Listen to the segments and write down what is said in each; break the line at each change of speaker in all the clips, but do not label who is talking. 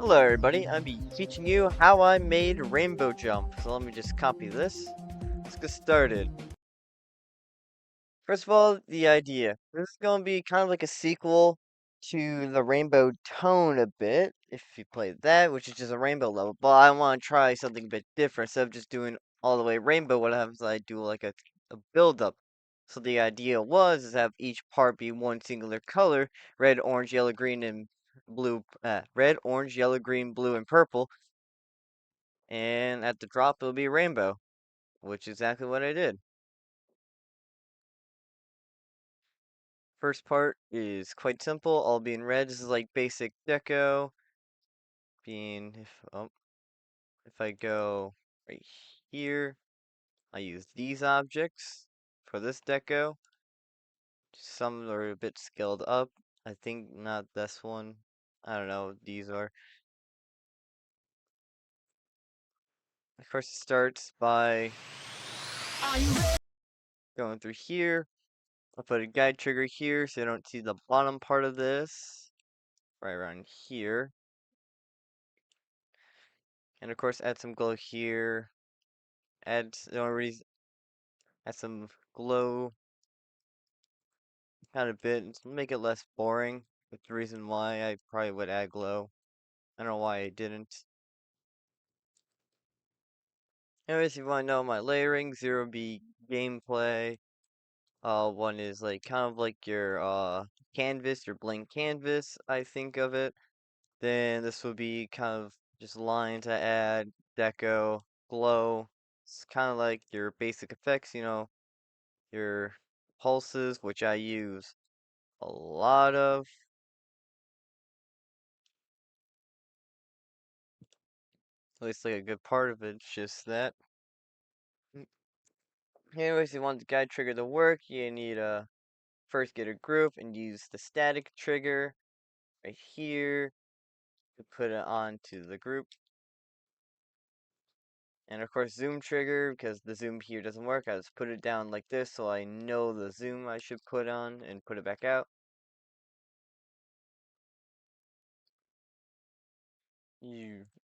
Hello everybody, I'll be teaching you how I made Rainbow Jump. So let me just copy this. Let's get started. First of all, the idea. This is going to be kind of like a sequel to the Rainbow Tone a bit, if you play that, which is just a rainbow level. But I want to try something a bit different. Instead of just doing all the way rainbow, what happens is I do like a build-up. So the idea was is have each part be one singular color, red, orange, yellow, green, and blue, red, orange, yellow, green, blue, and purple. And at the drop it'll be rainbow, which is exactly what I did. First part is quite simple, all being red. This is like basic deco. If I go right here, I use these objects for this deco. Some are a bit scaled up. I think not this one. I don't know what these are. Of course, it starts by going through here. I'll put a guide trigger here so you don't see the bottom part of this. Right around here. And of course, add some glow here. The only reason, add some glow, kind of bit, make it less boring. That's the reason why I probably would add glow. I don't know why I didn't. Anyways, if you want to know my layering, 0B gameplay. 1 is like kind of like your canvas, your blank canvas, I think of it. Then this would be kind of just lines I add, deco, glow. It's kind of like your basic effects, your pulses, which I use a lot of. At least like a good part of it's just that. Anyways, if you want the guide trigger to work, you need to first get a group and use the static trigger right here to put it onto the group. And of course zoom trigger, because the zoom here doesn't work, I just put it down like this so I know the zoom I should put on and put it back out.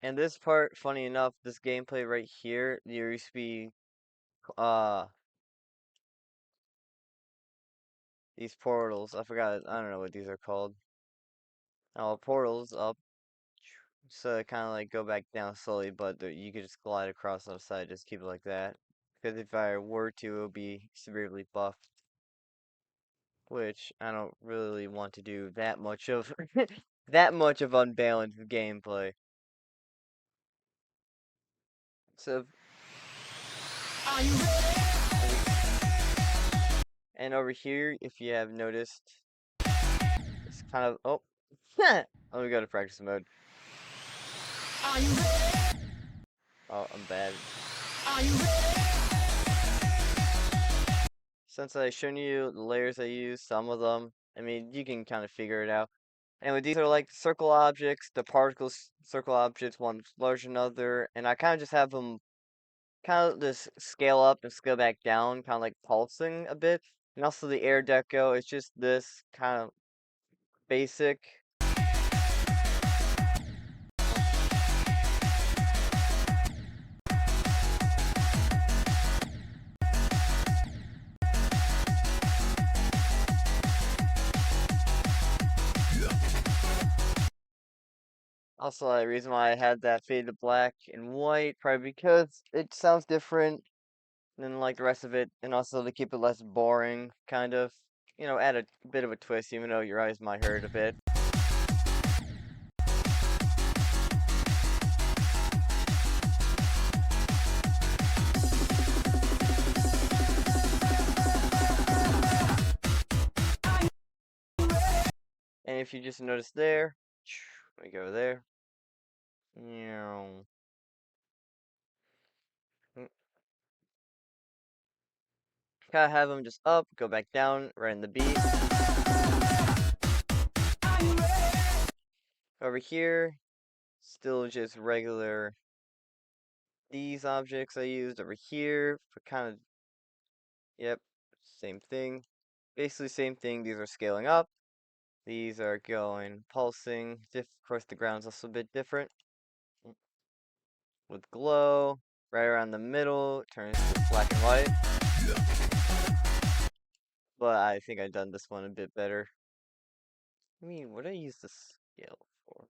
And this part, funny enough, this gameplay right here, there used to be uh these portals. I forgot, I don't know what these are called. Oh, portals up. So it kind of like go back down slowly, but you could just glide across on the side, just keep it like that. Because if I were to, it would be severely buffed. Which I don't really want to do that much of that much of unbalanced gameplay. So and over here, if you have noticed, it's kind of let me go to practice mode. Oh, I'm bad. Since I've shown you the layers I use, some of them, I mean, you can kind of figure it out. Anyway, these are like circle objects, the particles circle objects, one's larger than another, and I kind of just have them kind of just scale up and scale back down, kind of like pulsing a bit. And also the air deco, it's just this kind of basic. Also, the reason why I had that fade to black and white, probably because it sounds different than like the rest of it, and also to keep it less boring, kind of, add a bit of a twist, even though your eyes might hurt a bit. And if you just notice there, let me go there. Kind of have them just up, go back down, right in the beat. Over here, still just regular these objects I used over here for kind of, yep, same thing. Basically same thing, these are scaling up. These are going pulsing. Of course, the ground's also a bit different. With glow, right around the middle, turns to black and white. But I think I've done this one a bit better. I mean, what do I use the scale for?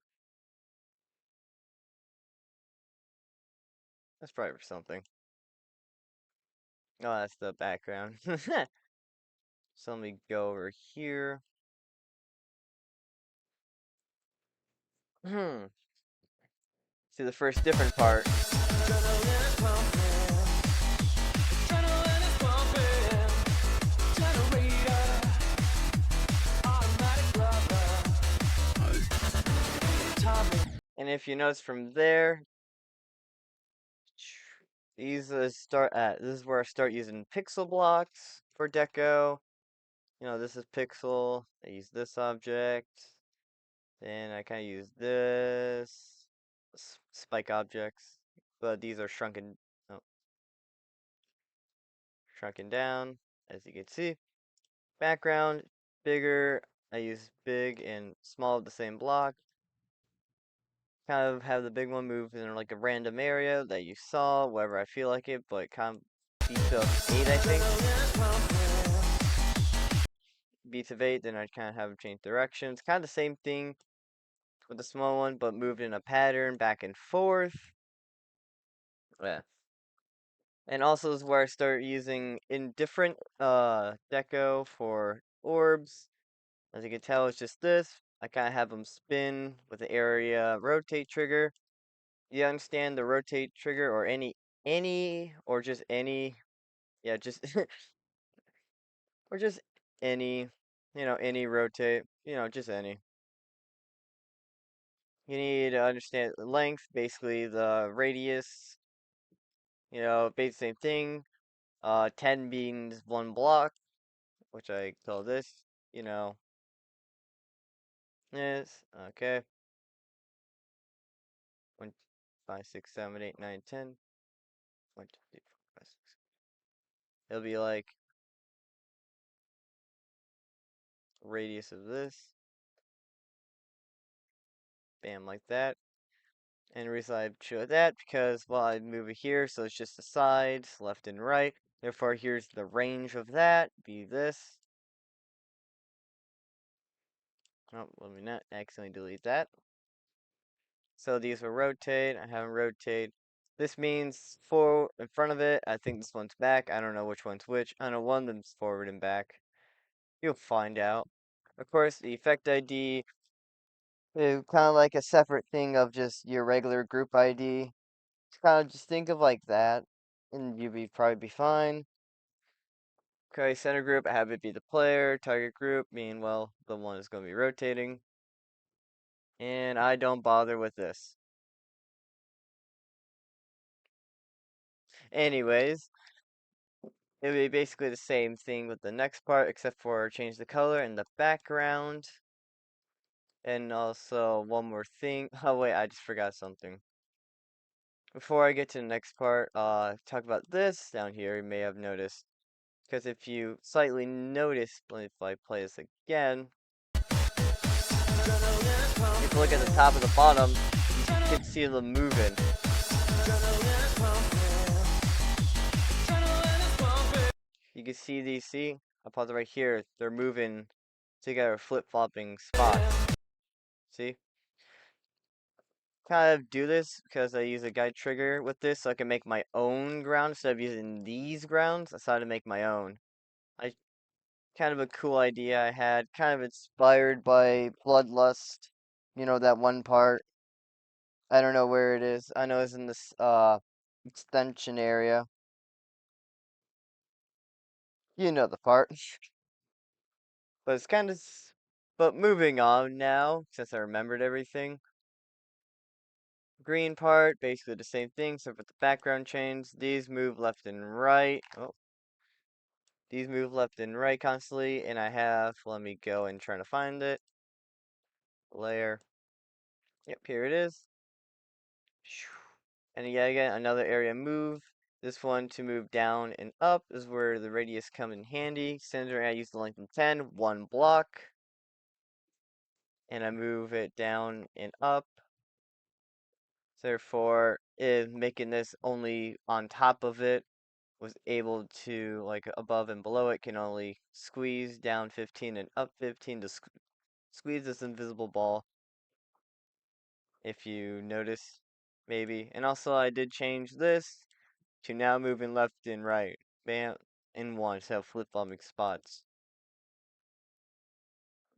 That's probably for something. Oh, that's the background. So let me go over here. Hmm. See the first different part. And if you notice from there, this is where I start using pixel blocks for deco. This is pixel. I use this object. Then I kind of use this spike objects, but these are oh, shrunken down, as you can see. Background, bigger. I use big and small of the same block. Kind of have the big one move in like a random area that you saw, wherever I feel like it, but kind of beats of 8, I think. Beats of 8, then I kind of have them change directions. Kind of the same thing with the small one, but moved in a pattern back and forth. Yeah. And also is where I start using indifferent deco for orbs. As you can tell, it's just this. I kind of have them spin with the area rotate trigger. You understand the rotate trigger or any or just any, yeah, just or just any, any rotate, just any. You need to understand the length, basically the radius, basically same thing. 10 being one block, which I call this, you know, this, okay. 1, 5, 6, 7, 8, 9, 10. 1, 2, 3, 4, 5, 6. It'll be like radius of this. Bam, like that. And the reason I show that because, well, I move it here, so it's just the sides, left and right. Therefore, here's the range of that, be this. Oh, let me not accidentally delete that. So these will rotate. I have them rotate. This means forward in front of it. I think this one's back. I don't know which one's which. I know one of them's forward and back. You'll find out. Of course, the effect ID is kind of like a separate thing of just your regular group ID. Kind of just think of like that, and probably be fine. Okay, center group, I have it be the player. Target group, mean, well, the one is going to be rotating. And I don't bother with this. Anyways, it would be basically the same thing with the next part, except for change the color and the background. And also, one more thing. Oh, wait, I just forgot something. Before I get to the next part, talk about this down here, you may have noticed. Because if you slightly notice, if I play this again, if you look at the top and the bottom, you can see them moving. You can see these, I'll pause it right here, they're moving together, flip-flopping spots. See? Kind of do this because I use a guide trigger with this so I can make my own ground instead of using these grounds. I decided to make my own. I Kind of a cool idea I had, kind of inspired by Bloodlust. That one part. I don't know where it is. I know it's in this extension area. You know the part. But it's kind of but moving on now since I remembered everything. Green part, basically the same thing, except with the background change. These move left and right. Oh, these move left and right constantly, and I have, let me go and try to find it. Layer. Yep, here it is. And yet again, another area move. This one to move down and up is where the radius comes in handy. Center, I use the length of 10, one block. and I move it down and up. Therefore, if making this only on top of it was able to, like above and below it, can only squeeze down 15 and up 15 to squeeze this invisible ball, if you notice, maybe. And also, I did change this to now moving left and right. Bam, in one, so flip-flopping spots.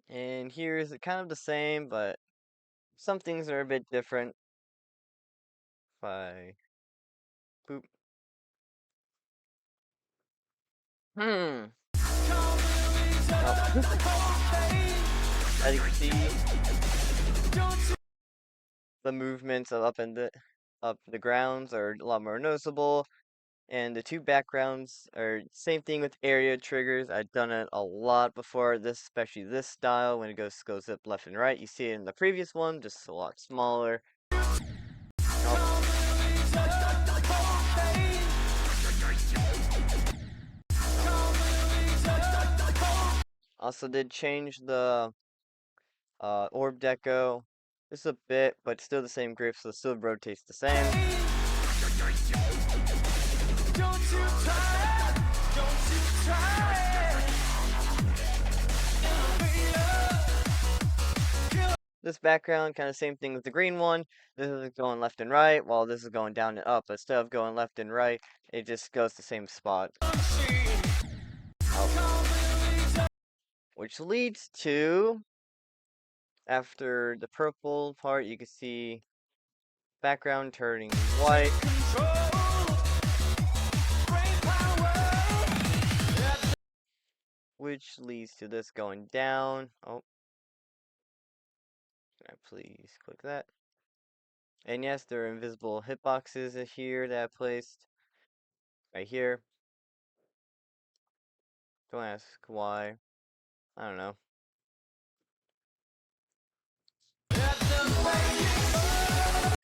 And here's kind of the same, but some things are a bit different. If I boop. Hmm. Oh. As you can see, the movements of up the grounds are a lot more noticeable. And the two backgrounds are same thing with area triggers. I've done it a lot before. This, especially this style, when it goes up left and right. You see it in the previous one, just a lot smaller. Also did change the orb deco just a bit, but still the same grip, so it still rotates the same. This background, kind of same thing with the green one. This is going left and right, while this is going down and up. Instead of going left and right, it just goes the same spot. Which leads to, after the purple part, you can see background turning white. Which leads to this going down. Oh. Can I please click that? And yes, there are invisible hitboxes here that I placed. Right here. Don't ask why. I don't know.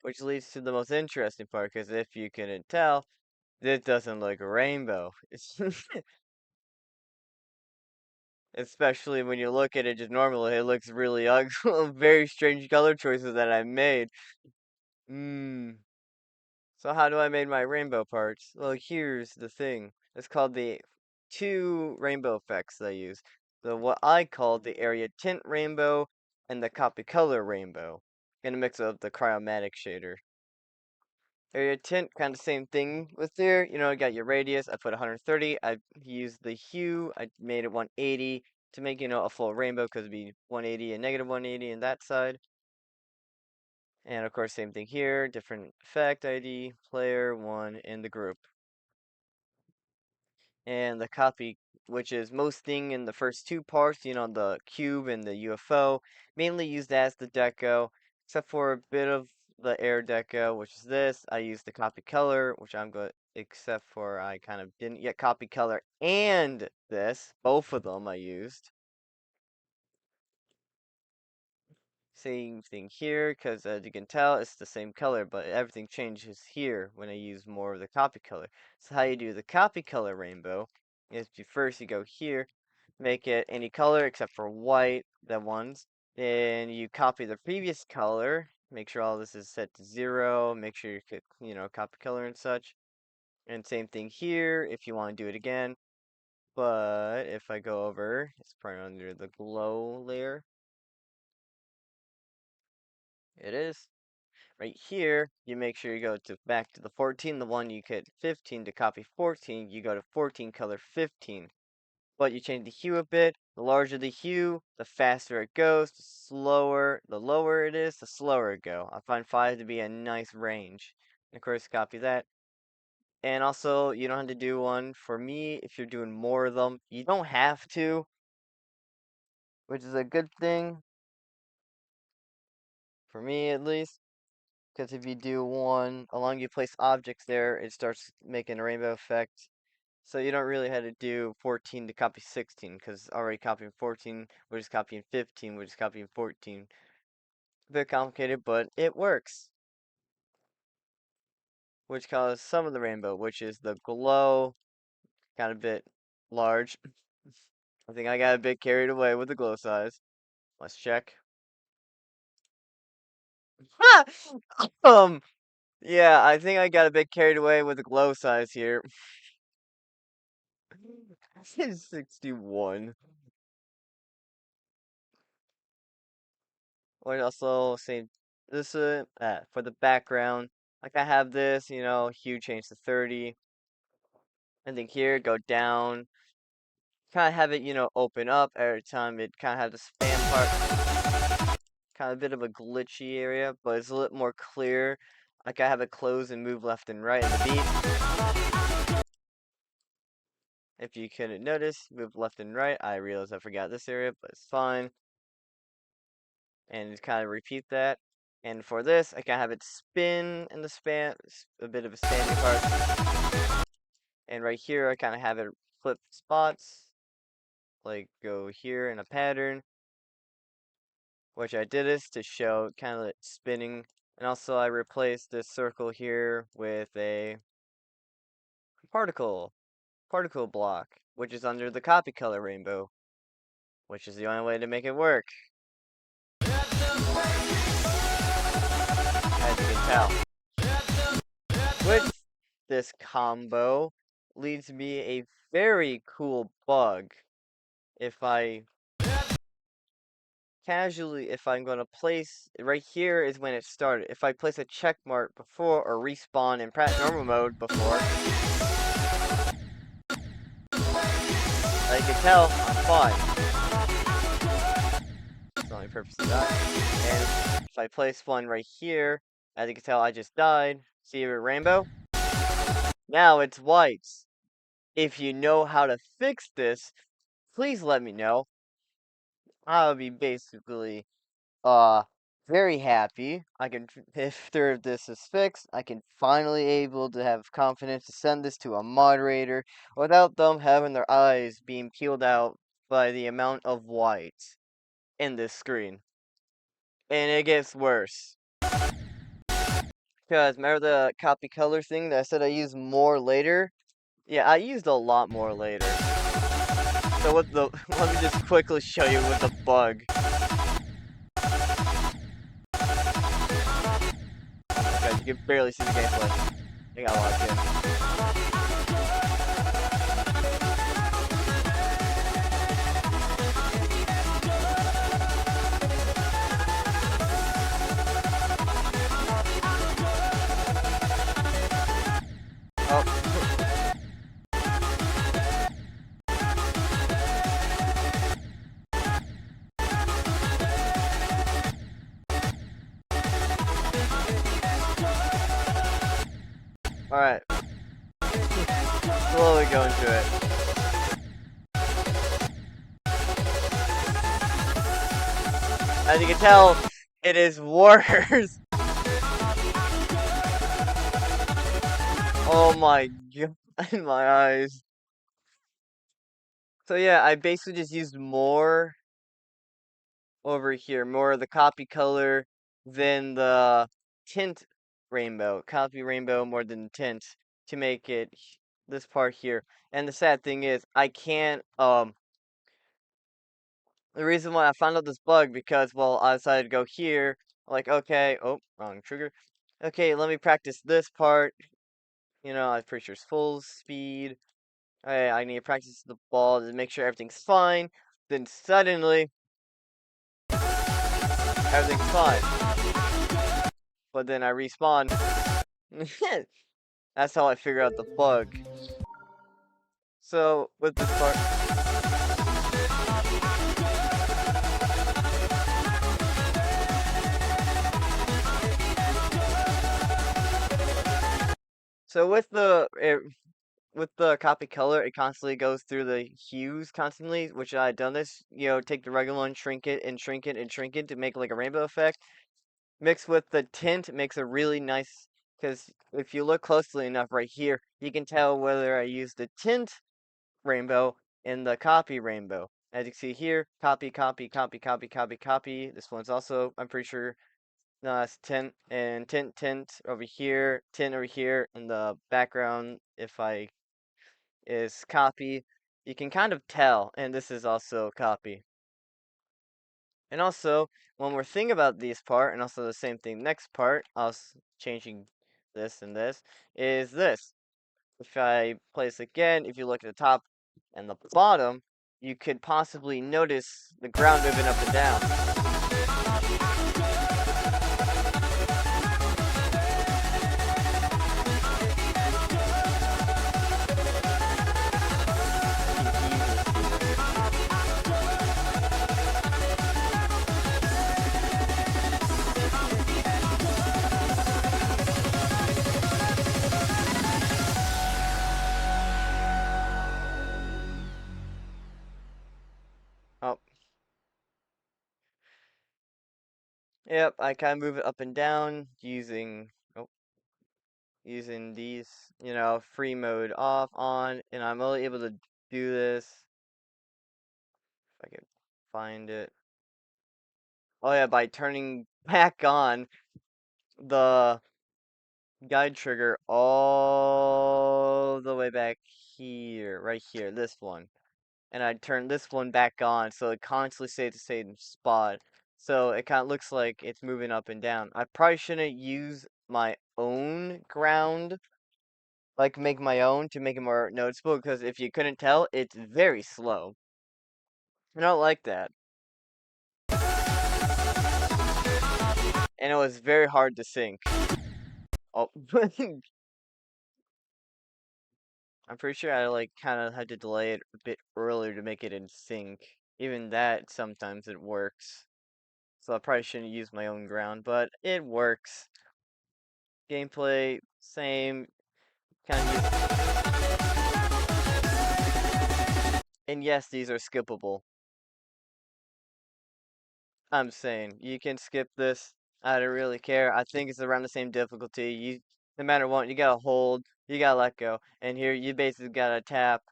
Which leads to the most interesting part, because if you couldn't tell, this doesn't look rainbow. Especially when you look at it just normally, it looks really ugly. Very strange color choices that I made. So how do I make my rainbow parts? Well, here's the thing. It's called the two rainbow effects I use. The what I call the area tint rainbow and the copy color rainbow. In a mix of the chromatic shader. Area tint, kind of same thing with there. You know, I got your radius. I put 130. I used the hue. I made it 180 to make, you know, a full rainbow, because it'd be 180 and negative 180 in that side. And of course, same thing here. Different effect ID, player, one, in the group. And the copy, which is most thing in the first two parts, you know, the cube and the UFO, mainly used as the deco, except for a bit of the air deco, which is this. I used the copy color, which I'm going, except for I kind of didn't yet copy color, and this, both of them I used. Same thing here, because as you can tell, it's the same color, but everything changes here when I use more of the copy color. So how you do the copy color rainbow is you go here, make it any color except for white, the ones. Then you copy the previous color, make sure all this is set to 0, make sure you could, you know, copy color and such. And same thing here if you want to do it again. But if I go over, it's probably under the glow layer. It is. Right here, you make sure you go to back to the 14, the one you hit 15 to copy 14, you go to 14 color 15. But you change the hue a bit. The larger the hue, the faster it goes. The lower it is, the slower it go. I find 5 to be a nice range. And of course, copy that. And also, you don't have to do one. For me, if you're doing more of them, you don't have to, which is a good thing. For me, at least. Because if you do one, along you place objects there, it starts making a rainbow effect. So you don't really have to do 14 to copy 16, because already copying 14, we're just copying 15, we're just copying 14. A bit complicated, but it works. Which causes some of the rainbow, which is the glow, kind of bit large. I think I got a bit carried away with the glow size. Let's check. um, yeah, I think I got a bit carried away with the glow size here. 61. Or also same this for the background. Like I have this, hue change to 30. And then here go down. Kind of have it, open up every time it kind of has the span part. Kind of a bit of a glitchy area, but it's a little more clear. Like I have it close and move left and right in the beat. If you couldn't notice, move left and right. I realized I forgot this area, but it's fine. And just kind of repeat that. And for this, I can have it spin in the span, a bit of a standing part. And right here, I kind of have it flip spots, like go here in a pattern, which I did this to show kind of spinning. And also I replaced this circle here with a particle, particle block, which is under the copy color rainbow, which is the only way to make it work, as you can tell. With this combo leads me a very cool bug. If I casually, if I'm going to place, right here is when it started. If I place a check mark before or respawn in Pratt normal mode before, as you can tell, I'm fine. That's the only purpose of that. And if I place one right here, as you can tell, I just died. See your rainbow? Now it's white. If you know how to fix this, please let me know. I'll be basically uh very happy. I can after this is fixed, I can finally able to have confidence to send this to a moderator without them having their eyes being peeled out by the amount of white in this screen. And it gets worse. Because remember the copy color thing that I said I use more later? Yeah, I used a lot more later. So with the let me just quickly show you with the bug. Guys, you can barely see the gameplay. I got locked in. Oh. Alright. Slowly go into it. As you can tell, it is worse. Oh my god, my eyes. So yeah, I basically just used more over here, more of the copy color than the tint rainbow. Copy rainbow more than tint to make it this part here. And the sad thing is, I can't, the reason why I found out this bug because, well, I decided to go here, like, okay, oh, wrong trigger. Okay, let me practice this part. I'm pretty sure it's full speed. I need to practice the ball to make sure everything's fine. Then suddenly, everything's fine. But then I respawn. That's how I figure out the bug. So, with this part. So with the copy color, it constantly goes through the hues constantly, which I done this, take the regular one, shrink it and shrink it and shrink it to make like a rainbow effect. Mixed with the tint, it makes a really nice, because if you look closely enough right here, you can tell whether I used the tint rainbow and the copy rainbow. As you can see here, copy, copy, copy, copy, copy, copy. This one's also, I'm pretty sure, no, it's tint and tint over here, tint over here, in the background, if I is copy. You can kind of tell, and this is also copy. And also, when we're thinking about this part, and also the same thing next part, us changing this and this, is this. If I place again, if you look at the top and the bottom, you could possibly notice the ground moving up and down. You can easily see this. Oh, yep, I kind of move it up and down using, oh, using these, free mode off, on, and I'm only able to do this, if I can find it. Oh yeah, by turning back on the guide trigger all the way back here, right here, this one. And I turn this one back on so it constantly stays the same spot. So it kind of looks like it's moving up and down. I probably shouldn't use my own ground, like make my own to make it more noticeable, because if you couldn't tell, it's very slow. I don't like that. And it was very hard to sync. Oh, I'm pretty sure I like kind of had to delay it a bit earlier to make it in sync. Even that, sometimes it works. So I probably shouldn't use my own ground, but it works. Gameplay, same. Kind of. And yes, these are skippable. I'm saying you can skip this. I don't really care. I think it's around the same difficulty. No matter what, you gotta hold, you gotta let go, and here you basically gotta tap.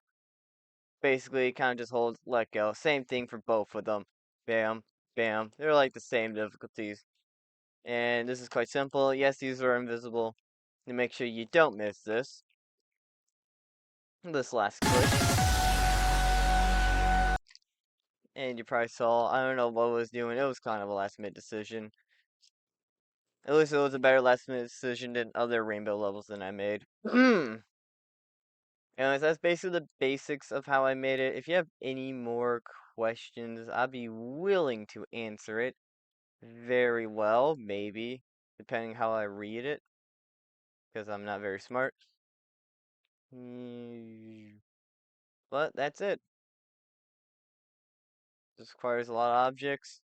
Basically, kind of just hold, let go. Same thing for both of them. Bam, bam. They're like the same difficulties. And this is quite simple. Yes, these are invisible. To make sure you don't miss this last glitch. And you probably saw, I don't know what I was doing. It was kind of a last minute decision. At least it was a better last minute decision than other rainbow levels that I made. Anyways, that's basically the basics of how I made it. If you have any more questions, I'd be willing to answer it very well, maybe, depending how I read it, because I'm not very smart. But that's it. This requires a lot of objects.